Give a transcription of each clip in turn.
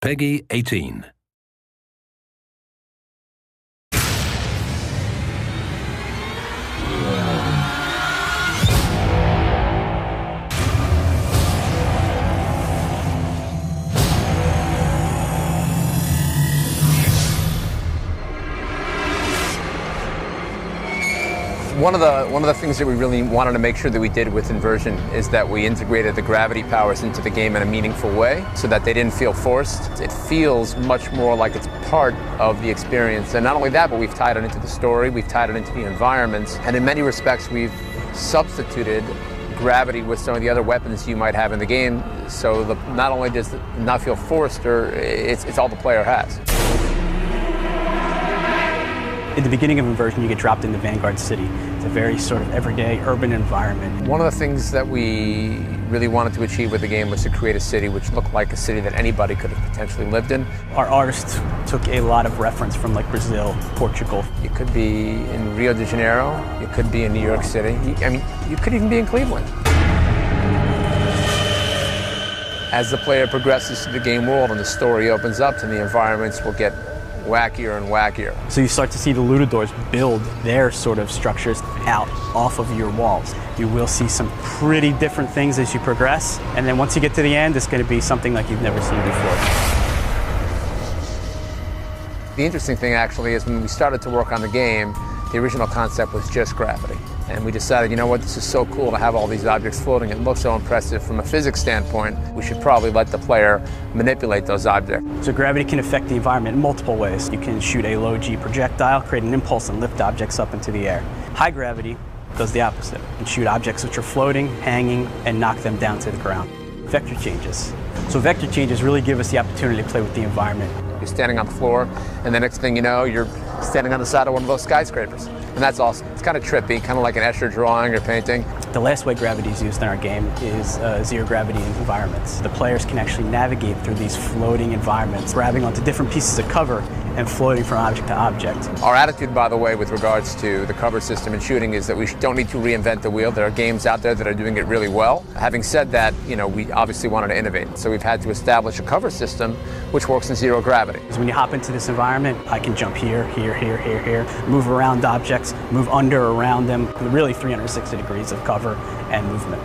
Peggy 18. One of the things that we really wanted to make sure that we did with Inversion is that we integrated the gravity powers into the game in a meaningful way so that they didn't feel forced. It feels much more like it's part of the experience. And not only that, but we've tied it into the story, we've tied it into the environments, and in many respects we've substituted gravity with some of the other weapons you might have in the game, so not only does it not feel forced, or it's all the player has. In the beginning of Inversion, you get dropped into Vanguard City. It's a very sort of everyday urban environment. One of the things that we really wanted to achieve with the game was to create a city which looked like a city that anybody could have potentially lived in. Our artists took a lot of reference from like Brazil, Portugal. You could be in Rio de Janeiro, you could be in New York City, I mean, you could even be in Cleveland. As the player progresses through the game world and the story opens up, and the environments will get wackier and wackier. So you start to see the Lutadors build their sort of structures out off of your walls. You will see some pretty different things as you progress, and then once you get to the end, it's going to be something like you've never seen before. The interesting thing actually is when we started to work on the game, the original concept was just gravity. And we decided, you know what, this is so cool to have all these objects floating. It looks so impressive from a physics standpoint. We should probably let the player manipulate those objects. So gravity can affect the environment in multiple ways. You can shoot a low G projectile, create an impulse, and lift objects up into the air. High gravity does the opposite. You can shoot objects which are floating, hanging, and knock them down to the ground. Vector changes. So vector changes really give us the opportunity to play with the environment. You're standing on the floor, and the next thing you know, you're standing on the side of one of those skyscrapers. And that's awesome. It's kind of trippy, kind of like an Escher drawing or painting. The last way gravity is used in our game is zero gravity environments. The players can actually navigate through these floating environments, grabbing onto different pieces of cover and floating from object to object. Our attitude, by the way, with regards to the cover system and shooting is that we don't need to reinvent the wheel. There are games out there that are doing it really well. Having said that, you know, we obviously wanted to innovate. So we've had to establish a cover system which works in zero gravity. Because when you hop into this environment, I can jump here, here, here, here, here, move around objects, move under, around them, really 360 degrees of cover and movement.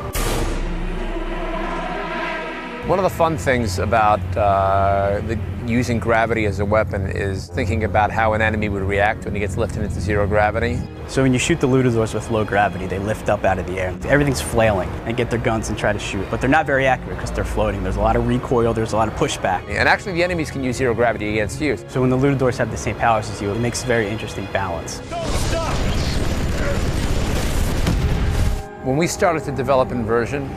One of the fun things about using gravity as a weapon is thinking about how an enemy would react when he gets lifted into zero gravity. So when you shoot the Lutadors with low gravity, they lift up out of the air. Everything's flailing and get their guns and try to shoot, but they're not very accurate because they're floating. There's a lot of recoil, there's a lot of pushback. And actually the enemies can use zero gravity against you. So when the Lutadors have the same powers as you, it makes a very interesting balance. When we started to develop Inversion,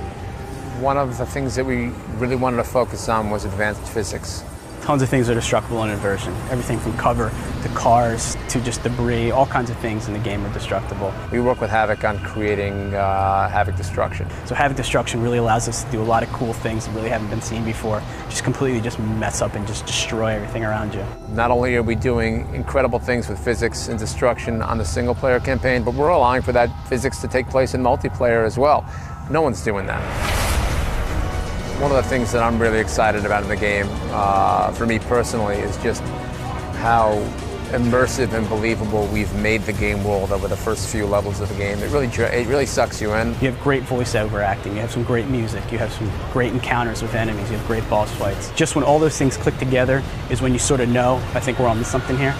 one of the things that we really wanted to focus on was advanced physics. Tons of things are destructible in Inversion. Everything from cover to cars to just debris, all kinds of things in the game are destructible. We work with Havoc on creating Havoc Destruction. So Havoc Destruction really allows us to do a lot of cool things that really haven't been seen before. Just completely just mess up and just destroy everything around you. Not only are we doing incredible things with physics and destruction on the single player campaign, but we're allowing for that physics to take place in multiplayer as well. No one's doing that. One of the things that I'm really excited about in the game, for me personally, is just how immersive and believable we've made the game world over the first few levels of the game. It really sucks you in. You have great voiceover acting, you have some great music, you have some great encounters with enemies, you have great boss fights. Just when all those things click together is when you sort of know, I think we're on to something here.